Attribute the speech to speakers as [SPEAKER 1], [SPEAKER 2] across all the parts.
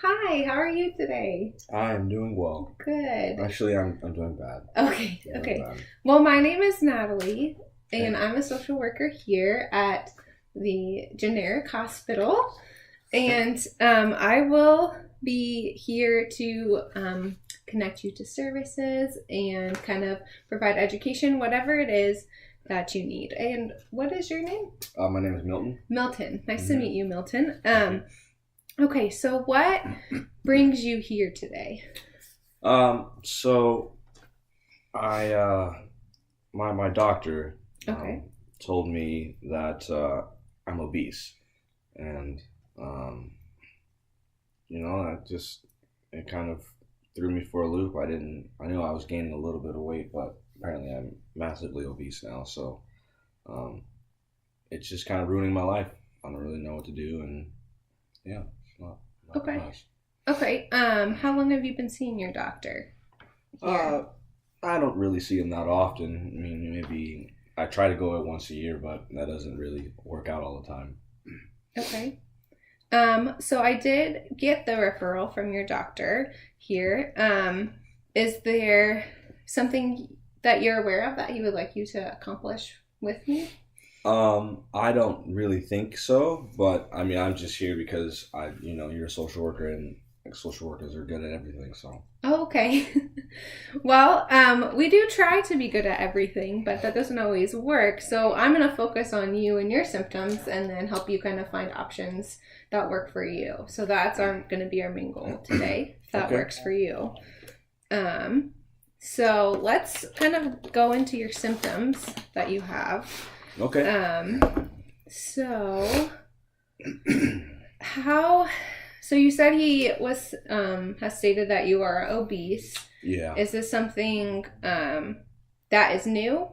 [SPEAKER 1] Hi, how are you today?
[SPEAKER 2] I am doing well.
[SPEAKER 1] Good.
[SPEAKER 2] Actually, I'm doing bad.
[SPEAKER 1] Okay,
[SPEAKER 2] I'm doing
[SPEAKER 1] okay.
[SPEAKER 2] bad.
[SPEAKER 1] Well, my name is Natalie, and
[SPEAKER 2] Okay.
[SPEAKER 1] I'm a social worker here at the generic hospital.
[SPEAKER 2] Okay.
[SPEAKER 1] And I will be here to connect you to services and kind of provide education, whatever it is that you need. And what is your name?
[SPEAKER 2] My name is Milton.
[SPEAKER 1] Milton. Nice to
[SPEAKER 2] Mm-hmm.
[SPEAKER 1] meet you, Milton.
[SPEAKER 2] Thank you.
[SPEAKER 1] Okay, so what brings you here today?
[SPEAKER 2] So my doctor
[SPEAKER 1] Okay.
[SPEAKER 2] told me that I'm obese, and um, it kind of threw me for a loop. I knew I was gaining a little bit of weight, but apparently I'm massively obese now. So um, it's just kind of ruining my life. I don't really know what to do, and yeah, it's not the
[SPEAKER 1] Okay.
[SPEAKER 2] best.
[SPEAKER 1] Okay. How long have you been seeing your doctor here?
[SPEAKER 2] Uh, I don't really see him that often. I mean, maybe I try to go out once a year, but that doesn't really work out all the time.
[SPEAKER 1] Okay. So I did get the referral from your doctor here. Is there something that you're aware of that he would like you to accomplish with me?
[SPEAKER 2] I don't really think so, but I mean, I'm just here because you're a social worker, and like, social workers are good at everything. So
[SPEAKER 1] Oh, okay. Well, we do try to be good at everything, but that doesn't always work. So I'm going to focus on you and your symptoms and then help you kind of find options that work for you. So that's going to be our main goal today, if that
[SPEAKER 2] okay,
[SPEAKER 1] works for you. So let's kind of go into your symptoms that you have.
[SPEAKER 2] okay.
[SPEAKER 1] So how so you said he was has stated that you are obese.
[SPEAKER 2] Yeah.
[SPEAKER 1] Is this something that is new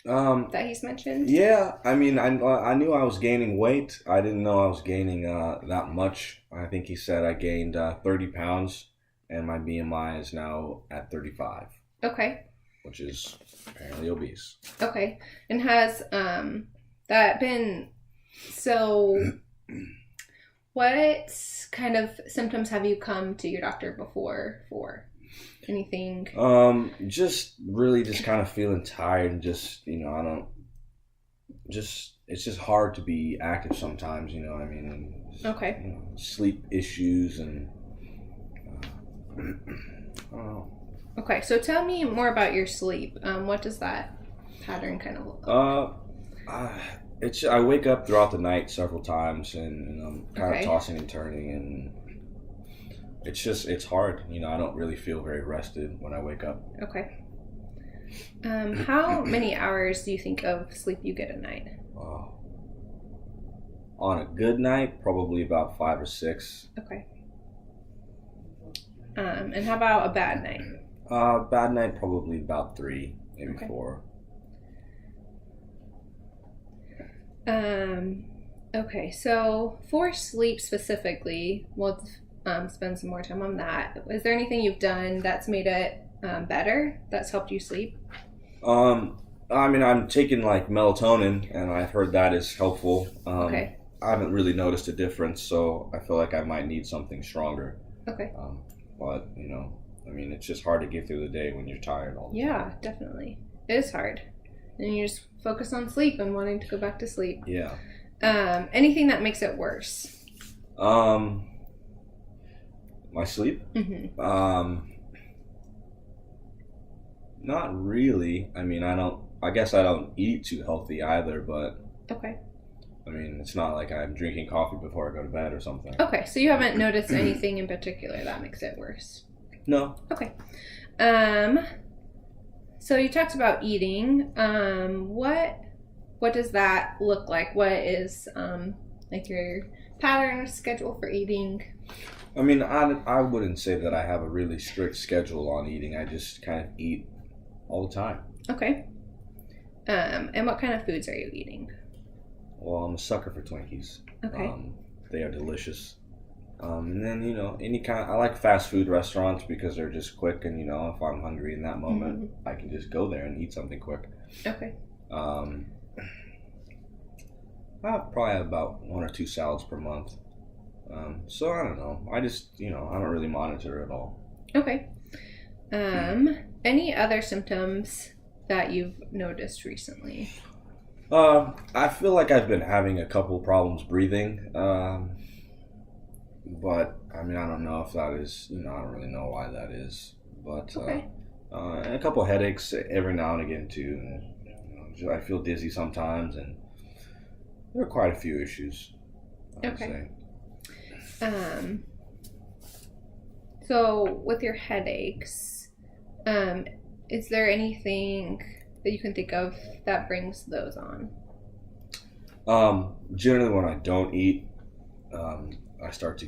[SPEAKER 1] that he's mentioned?
[SPEAKER 2] Yeah. I mean, I knew I was gaining weight. I didn't know I was gaining that much. I think he said I gained 30 pounds, and my BMI is now at 35,
[SPEAKER 1] Okay.
[SPEAKER 2] which is apparently obese.
[SPEAKER 1] Okay. And has that been so what kind of symptoms have you come to your doctor before for? Anything?
[SPEAKER 2] Just really just kind of feeling tired, and just I don't just it's just hard to be active sometimes. You know what I mean? And just,
[SPEAKER 1] Okay.
[SPEAKER 2] sleep issues and I don't know.
[SPEAKER 1] Okay. So tell me more about your sleep. What does that pattern kind of look like?
[SPEAKER 2] I wake up throughout the night several times, and I'm kind of
[SPEAKER 1] Okay.
[SPEAKER 2] tossing and turning, and it's hard. I don't really feel very rested when I wake up.
[SPEAKER 1] Okay. How many hours do you think of sleep you get a night?
[SPEAKER 2] Uh, on a good night, probably about 5 or 6.
[SPEAKER 1] Okay. And how about a bad night?
[SPEAKER 2] Bad night, probably about 3, maybe
[SPEAKER 1] Okay.
[SPEAKER 2] 4.
[SPEAKER 1] Okay, so for sleep specifically, we'll spend some more time on that. Is there anything you've done that's made it better, that's helped you sleep?
[SPEAKER 2] I mean, I'm taking like melatonin, and I've heard that is helpful.
[SPEAKER 1] Okay.
[SPEAKER 2] I haven't really noticed a difference, so I feel like I might need something stronger.
[SPEAKER 1] Okay.
[SPEAKER 2] But I mean, it's just hard to get through the day when you're tired all the time.
[SPEAKER 1] Yeah, definitely. It is hard. And you just focus on sleep and wanting to go back to sleep.
[SPEAKER 2] Yeah.
[SPEAKER 1] Anything that makes it worse?
[SPEAKER 2] My sleep?
[SPEAKER 1] Mm-hmm.
[SPEAKER 2] Not really. I mean, I guess I don't eat too healthy either, but
[SPEAKER 1] Okay.
[SPEAKER 2] I mean, it's not like I'm drinking coffee before I go to bed or something.
[SPEAKER 1] Okay, so you haven't noticed anything in particular that makes it worse?
[SPEAKER 2] No.
[SPEAKER 1] Okay. So you talked about eating. What does that look like? What is like your pattern or schedule for eating?
[SPEAKER 2] I mean, I wouldn't say that I have a really strict schedule on eating. I just kind of eat all the time.
[SPEAKER 1] Okay. And what kind of foods are you eating?
[SPEAKER 2] Well, I'm a sucker for Twinkies.
[SPEAKER 1] Okay.
[SPEAKER 2] They are delicious. And then I like fast food restaurants because they're just quick, and if I'm hungry in that moment, I can just go there and eat something quick.
[SPEAKER 1] Okay.
[SPEAKER 2] I probably have about 1 or 2 salads per month. So I don't know. I just, I don't really monitor at all.
[SPEAKER 1] Okay. Any other symptoms that you've noticed recently?
[SPEAKER 2] I feel like I've been having a couple problems breathing. But I mean, I don't know if that is, I don't really know why that is. But
[SPEAKER 1] Okay.
[SPEAKER 2] and a couple headaches every now and again too. And, I feel dizzy sometimes, and there are quite a few issues, I would
[SPEAKER 1] Okay.
[SPEAKER 2] say.
[SPEAKER 1] So with your headaches, is there anything that you can think of that brings those on?
[SPEAKER 2] Generally, when I don't eat, I start to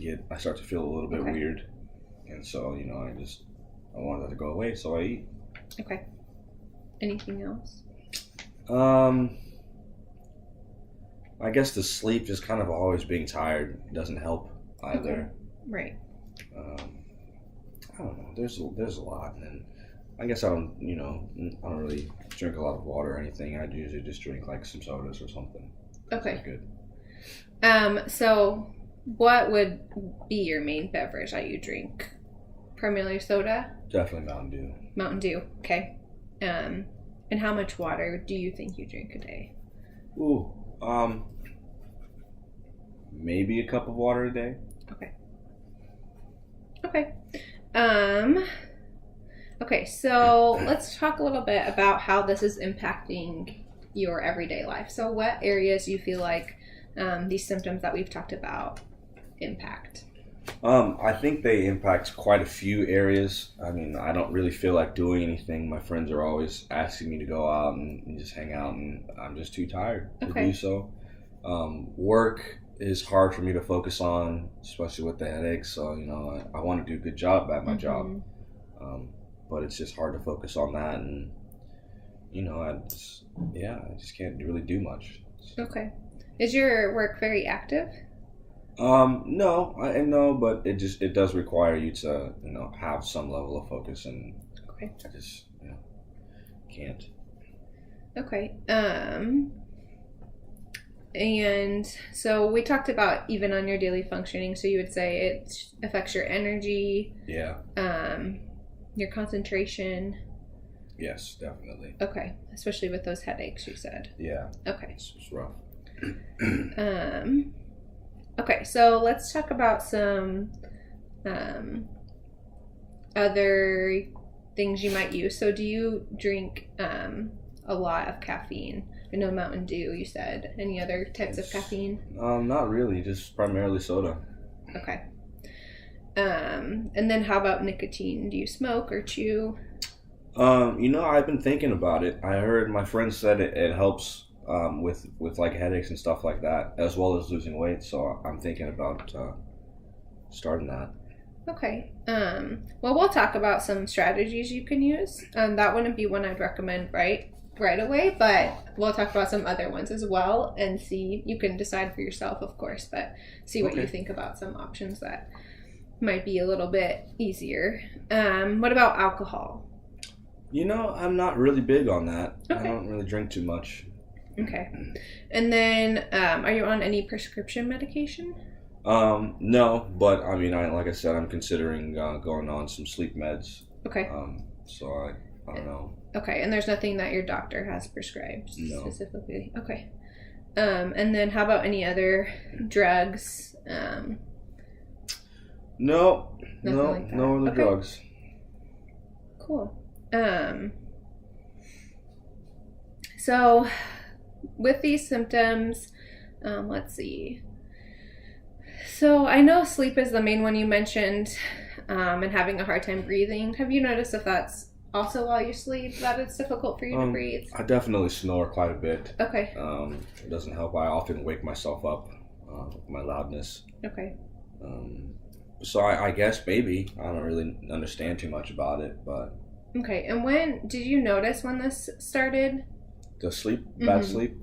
[SPEAKER 2] feel a little bit
[SPEAKER 1] Okay.
[SPEAKER 2] weird, and so I want that to go away, so I eat.
[SPEAKER 1] Okay. Anything else?
[SPEAKER 2] I guess the sleep, just kind of always being tired, doesn't help either.
[SPEAKER 1] Right.
[SPEAKER 2] I don't know. There's a lot, and then I guess I don't really drink a lot of water or anything. I usually just drink like some sodas or something.
[SPEAKER 1] Okay.
[SPEAKER 2] That's good.
[SPEAKER 1] So what would be your main beverage that you drink? Primarily soda?
[SPEAKER 2] Definitely Mountain Dew.
[SPEAKER 1] Mountain Dew. Okay. And how much water do you think you drink a day?
[SPEAKER 2] Ooh, maybe a cup of water a day.
[SPEAKER 1] Okay. Okay, so let's talk a little bit about how this is impacting your everyday life. So what areas do you feel like these symptoms that we've talked about impact?
[SPEAKER 2] I think they impact quite a few areas. I mean, I don't really feel like doing anything. My friends are always asking me to go out and just hang out, and I'm just too tired to do so. Work is hard for me to focus on, especially with the headaches. So, I want to do a good job at my job. But it's just hard to focus on that, and I just can't really do much.
[SPEAKER 1] Okay. Is your work very active?
[SPEAKER 2] No, but it does require you to have some level of focus, and
[SPEAKER 1] Okay.
[SPEAKER 2] I just can't.
[SPEAKER 1] Okay. And so we talked about even on your daily functioning. So you would say it affects your energy,
[SPEAKER 2] Yeah.
[SPEAKER 1] your concentration.
[SPEAKER 2] Yes, definitely.
[SPEAKER 1] Okay, especially with those headaches you said.
[SPEAKER 2] Yeah.
[SPEAKER 1] Okay.
[SPEAKER 2] It's rough.
[SPEAKER 1] Okay, so let's talk about some other things you might use. So do you drink a lot of caffeine? I know Mountain Dew, you said. Any other types of caffeine?
[SPEAKER 2] Not really, just primarily soda.
[SPEAKER 1] Okay. And then how about nicotine? Do you smoke or chew?
[SPEAKER 2] I've been thinking about it. I heard my friend said it helps with like headaches and stuff like that, as well as losing weight. So I'm thinking about starting that.
[SPEAKER 1] Okay. Well, we'll talk about some strategies you can use. That wouldn't be one I'd recommend right away, but we'll talk about some other ones as well and see. You can decide for yourself, of course, but see what you think about some options that might be a little bit easier. What about alcohol?
[SPEAKER 2] I'm not really big on that.
[SPEAKER 1] Okay.
[SPEAKER 2] I don't really drink too much.
[SPEAKER 1] Okay. And then, are you on any prescription medication?
[SPEAKER 2] No, but I mean, like I said, I'm considering going on some sleep meds.
[SPEAKER 1] Okay.
[SPEAKER 2] So I don't know.
[SPEAKER 1] Okay, and there's nothing that your doctor has prescribed specifically? Okay. And then how about any other drugs?
[SPEAKER 2] No
[SPEAKER 1] like
[SPEAKER 2] other drugs.
[SPEAKER 1] Cool. So with these symptoms, let's see. So I know sleep is the main one you mentioned, and having a hard time breathing. Have you noticed if that's also while you sleep that it's difficult for you to breathe?
[SPEAKER 2] I definitely snore quite a bit.
[SPEAKER 1] Okay.
[SPEAKER 2] It doesn't help. I often wake myself up with my loudness.
[SPEAKER 1] Okay.
[SPEAKER 2] So I guess maybe I don't really understand too much about it, but.
[SPEAKER 1] Okay, and when did you notice when this started?
[SPEAKER 2] The sleep, bad sleep.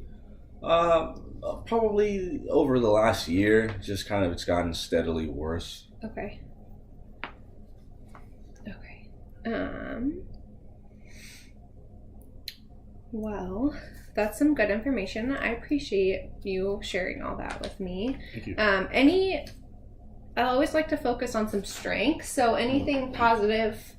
[SPEAKER 2] Probably over the last year. Just kind of, it's gotten steadily worse.
[SPEAKER 1] Okay. Well, that's some good information. I appreciate you sharing all that with me.
[SPEAKER 2] Thank you.
[SPEAKER 1] I always like to focus on some strengths. So anything positive,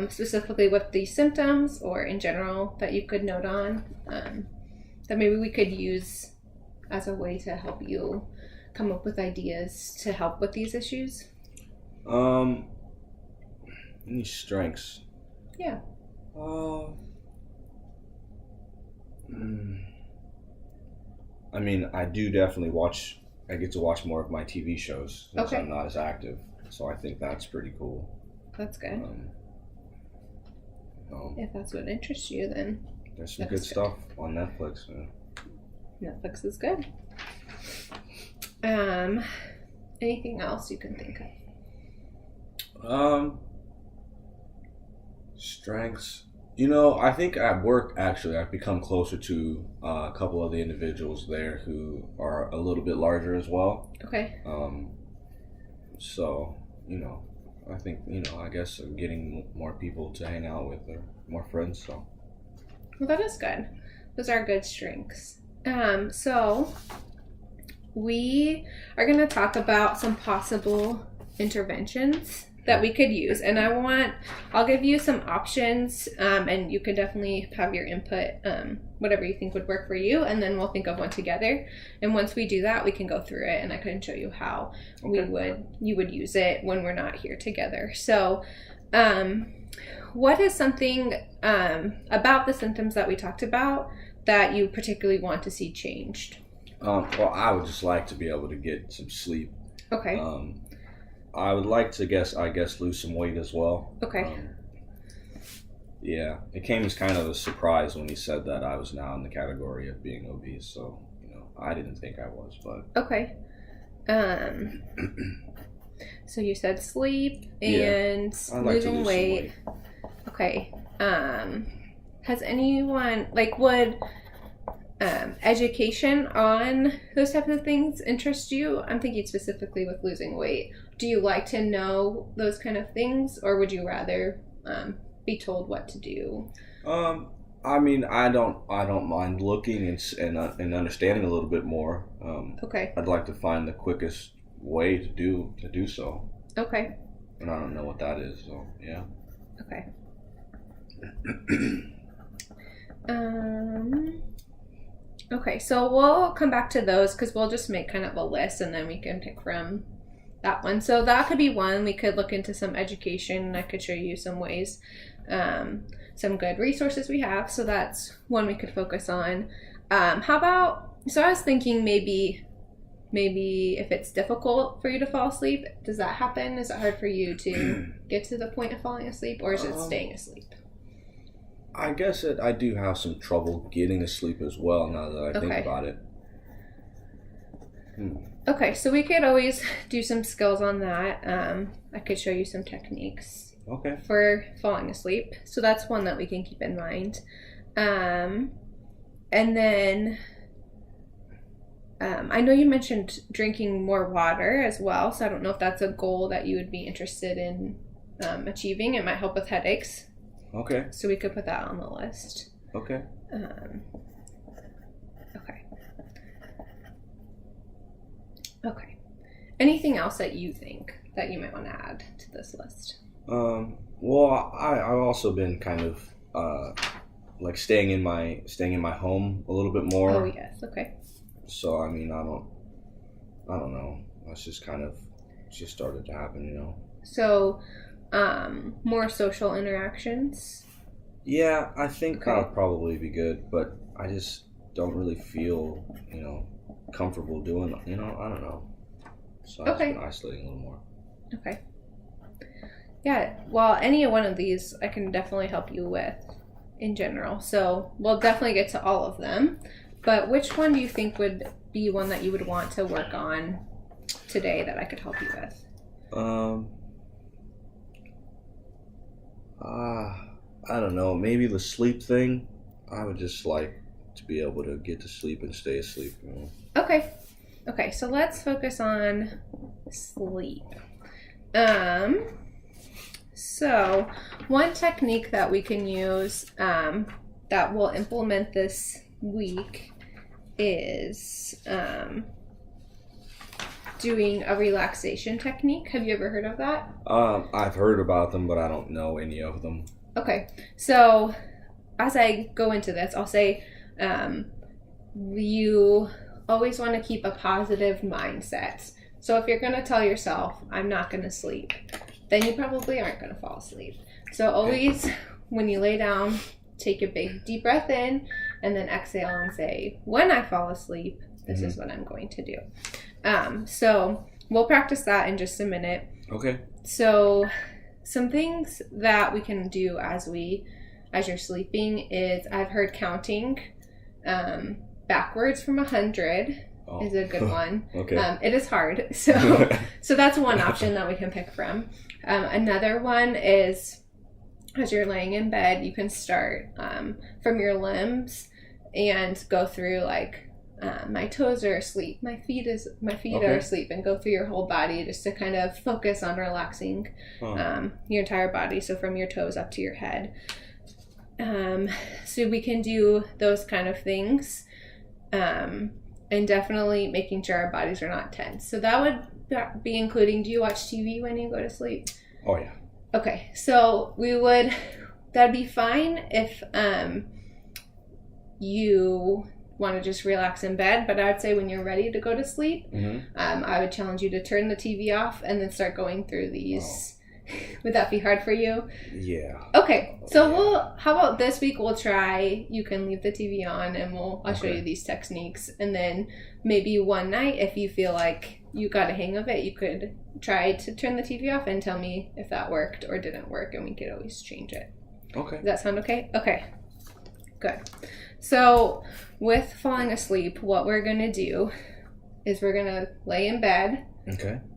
[SPEAKER 1] specifically with these symptoms or in general that you could note on, that maybe we could use as a way to help you come up with ideas to help with these issues.
[SPEAKER 2] Any strengths?
[SPEAKER 1] Yeah.
[SPEAKER 2] I mean, I do definitely watch. I get to watch more of my TV shows since
[SPEAKER 1] Okay.
[SPEAKER 2] I'm not as active, so I think that's pretty cool.
[SPEAKER 1] That's good.
[SPEAKER 2] Um,
[SPEAKER 1] If that's what interests you, then
[SPEAKER 2] there's some
[SPEAKER 1] That's
[SPEAKER 2] good
[SPEAKER 1] good.
[SPEAKER 2] stuff on Netflix.
[SPEAKER 1] Netflix is good. Anything else you can think of?
[SPEAKER 2] Strengths. You know, I think at work, actually, I've become closer to a couple of the individuals there who are a little bit larger as well.
[SPEAKER 1] Okay.
[SPEAKER 2] So, you know, I think, you know, I guess getting more people to hang out with or more friends, so.
[SPEAKER 1] Well, that is good. Those are good strengths. So we are going to talk about some possible interventions that we could use, and I'll give you some options, and you can definitely have your input, whatever you think would work for you, and then we'll think of one together. And once we do that, we can go through it, and I can show you how you would use it when we're not here together. So, what is something about the symptoms that we talked about that you particularly want to see changed?
[SPEAKER 2] Well, I would just like to be able to get some sleep.
[SPEAKER 1] Okay.
[SPEAKER 2] I would like to lose some weight as well.
[SPEAKER 1] Okay.
[SPEAKER 2] Yeah, it came as kind of a surprise when he said that I was now in the category of being obese. So, you know, I didn't think I was, but.
[SPEAKER 1] Okay. So you said sleep and losing weight. Okay. Has anyone, would education on those types of things interest you? I'm thinking specifically with losing weight. Do you like to know those kind of things, or would you rather be told what to do?
[SPEAKER 2] I mean, I don't mind looking and understanding a little bit more.
[SPEAKER 1] Okay.
[SPEAKER 2] I'd like to find the quickest way to do so.
[SPEAKER 1] Okay.
[SPEAKER 2] And I don't know what that is, so yeah.
[SPEAKER 1] Okay. Okay, so we'll come back to those because we'll just make kind of a list and then we can pick from that one. So that could be one. We could look into some education. I could show you some ways, some good resources we have. So that's one we could focus on. How about, so I was thinking maybe if it's difficult for you to fall asleep, does that happen? Is it hard for you to get to the point of falling asleep, or is it staying asleep?
[SPEAKER 2] I guess I do have some trouble getting asleep as well now that I think about it.
[SPEAKER 1] Okay, so we could always do some skills on that. I could show you some techniques for falling asleep. So that's one that we can keep in mind. And then I know you mentioned drinking more water as well, so I don't know if that's a goal that you would be interested in achieving. It might help with headaches.
[SPEAKER 2] Okay.
[SPEAKER 1] So we could put that on the list.
[SPEAKER 2] Okay.
[SPEAKER 1] Okay. Anything else that you think that you might want to add to this list?
[SPEAKER 2] Well, I've also been kind of staying in my home a little bit more.
[SPEAKER 1] Oh yes. Okay.
[SPEAKER 2] So I mean, I don't know. That's just started to happen, you know.
[SPEAKER 1] So, more social interactions.
[SPEAKER 2] Yeah, I think that would probably be good, but I just don't really feel, comfortable doing, I don't know. So I've been isolating a little more.
[SPEAKER 1] Okay. Yeah, well, any one of these I can definitely help you with in general. So we'll definitely get to all of them. But which one do you think would be one that you would want to work on today that I could help you with?
[SPEAKER 2] I don't know. Maybe the sleep thing. I would just like to be able to get to sleep and stay asleep. You know?
[SPEAKER 1] Okay, so let's focus on sleep. So one technique that we can use that we'll implement this week is doing a relaxation technique. Have you ever heard of that?
[SPEAKER 2] I've heard about them, but I don't know any of them.
[SPEAKER 1] Okay, so as I go into this, I'll say you always want to keep a positive mindset. So if you're going to tell yourself, I'm not going to sleep, then you probably aren't going to fall asleep. So always, when you lay down, take a big deep breath in and then exhale and say, when I fall asleep, this is what I'm going to do. So we'll practice that in just a minute.
[SPEAKER 2] Okay.
[SPEAKER 1] So some things that we can do as you're sleeping is, I've heard counting backwards from 100 is a good one.
[SPEAKER 2] Okay.
[SPEAKER 1] It is hard. So that's one option that we can pick from. Another one is, as you're laying in bed, you can start from your limbs and go through like, my toes are asleep, my feet are asleep, and go through your whole body just to kind of focus on relaxing your entire body. So from your toes up to your head. So we can do those kind of things. And definitely making sure our bodies are not tense. So that would be including, do you watch TV when you go to sleep?
[SPEAKER 2] Oh, yeah.
[SPEAKER 1] Okay, so that'd be fine if you want to just relax in bed, but I'd say when you're ready to go to sleep, I would challenge you to turn the TV off and then start going through these. Would that be hard for you?
[SPEAKER 2] Yeah.
[SPEAKER 1] Okay, so how about this week we'll try, you can leave the TV on and I'll show you these techniques, and then maybe one night if you feel like you got a hang of it, you could try to turn the TV off and tell me if that worked or didn't work, and we could always change it.
[SPEAKER 2] Okay.
[SPEAKER 1] Does that sound okay? Okay, good. So with falling asleep, what we're going to do is we're going to lay in bed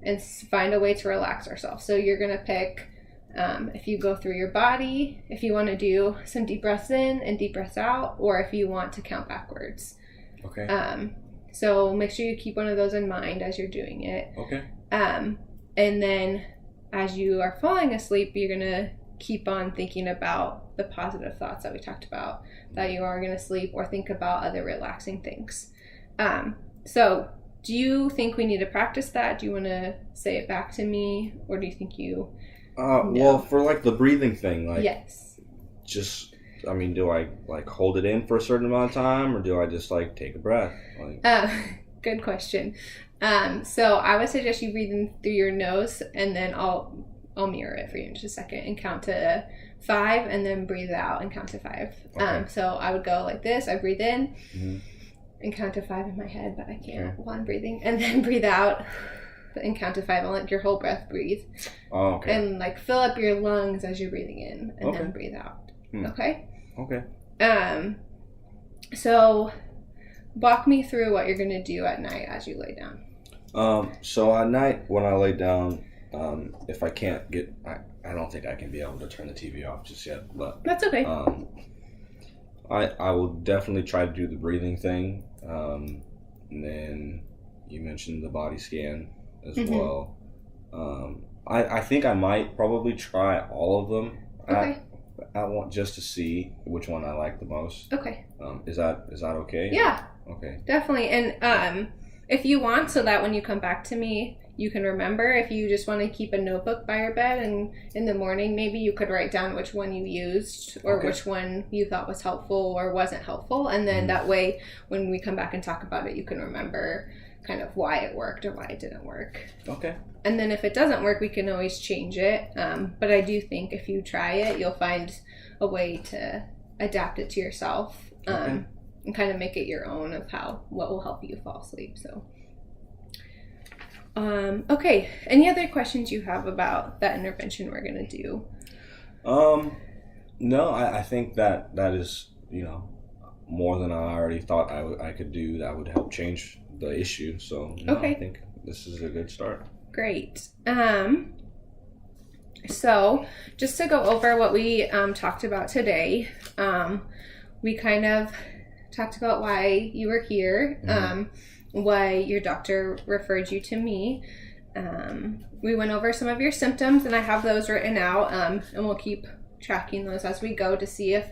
[SPEAKER 1] and find a way to relax ourselves. So you're going to pick, if you go through your body, if you want to do some deep breaths in and deep breaths out, or if you want to count backwards.
[SPEAKER 2] Okay.
[SPEAKER 1] So make sure you keep one of those in mind as you're doing it.
[SPEAKER 2] Okay.
[SPEAKER 1] And then as you are falling asleep, you're going to keep on thinking about the positive thoughts that we talked about, that you are going to sleep, or think about other relaxing things. So do you think we need to practice that? Do you want to say it back to me, or do you think you
[SPEAKER 2] well, for like the breathing thing, like,
[SPEAKER 1] yes,
[SPEAKER 2] just, I mean, do I like hold it in for a certain amount of time, or do I just like take a breath? Like,
[SPEAKER 1] good question. So I would suggest you breathe in through your nose, and then I'll mirror it for you in just a second and count to 5, and then breathe out and count to 5.
[SPEAKER 2] Okay.
[SPEAKER 1] So I would go like this. I breathe in and count to 5 in my head, but I can't while I'm breathing, and then breathe out and count to 5. I'll let your whole breath breathe.
[SPEAKER 2] Oh, okay.
[SPEAKER 1] And like fill up your lungs as you're breathing in, and then breathe out. Okay?
[SPEAKER 2] Okay.
[SPEAKER 1] So walk me through what you're going to do at night as you lay down.
[SPEAKER 2] So at night when I lay down, if I can't get, I don't think I can be able to turn the TV off just yet, but
[SPEAKER 1] that's okay.
[SPEAKER 2] I will definitely try to do the breathing thing, and then you mentioned the body scan as well. I think I might probably try all of them.
[SPEAKER 1] Okay.
[SPEAKER 2] I want just to see which one I like the most.
[SPEAKER 1] Okay.
[SPEAKER 2] Is that okay?
[SPEAKER 1] Yeah.
[SPEAKER 2] Okay.
[SPEAKER 1] Definitely. And if you want, so that when you come back to me, you can remember. If you just want to keep a notebook by your bed, and in the morning maybe you could write down which one you used, or which one you thought was helpful or wasn't helpful, and then that way when we come back and talk about it, you can remember kind of why it worked or why it didn't work.
[SPEAKER 2] Okay.
[SPEAKER 1] And then if it doesn't work, we can always change it. But I do think if you try it, you'll find a way to adapt it to yourself, and kind of make it your own of what will help you fall asleep. So, okay. Any other questions you have about that intervention we're going to do?
[SPEAKER 2] No, I think that is, more than I already thought I could do that would help change the issue. So, I think this is a good start.
[SPEAKER 1] Great. So just to go over what we talked about today, we kind of talked about why you were here, why your doctor referred you to me. We went over some of your symptoms, and I have those written out, and we'll keep tracking those as we go to see if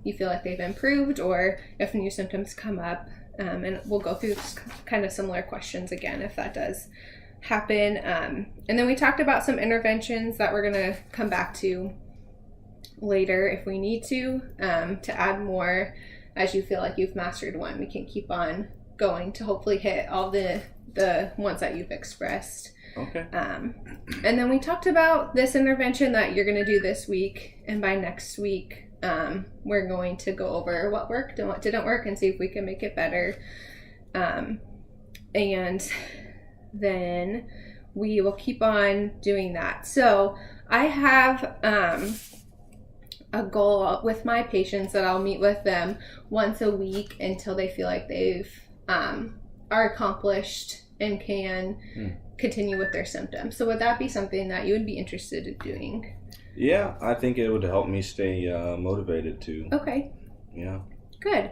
[SPEAKER 1] you feel like they've improved, or if new symptoms come up. And we'll go through kind of similar questions again if that does happen. And then we talked about some interventions that we're going to come back to later if we need to add more as you feel like you've mastered one. We can keep on going to hopefully hit all the ones that you've expressed.
[SPEAKER 2] Okay.
[SPEAKER 1] And then we talked about this intervention that you're going to do this week, and by next week we're going to go over what worked and what didn't work and see if we can make it better. And then we will keep on doing that. So I have a goal with my patients that I'll meet with them once a week until they feel like they've are accomplished and can continue with their symptoms. So would that be something that you would be interested in doing?
[SPEAKER 2] Yeah, I think it would help me stay motivated too.
[SPEAKER 1] Okay.
[SPEAKER 2] Yeah.
[SPEAKER 1] Good.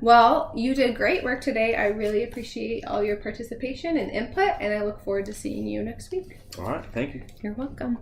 [SPEAKER 1] Well, you did great work today. I really appreciate all your participation and input, and I look forward to seeing you next week.
[SPEAKER 2] All right. Thank you.
[SPEAKER 1] You're welcome.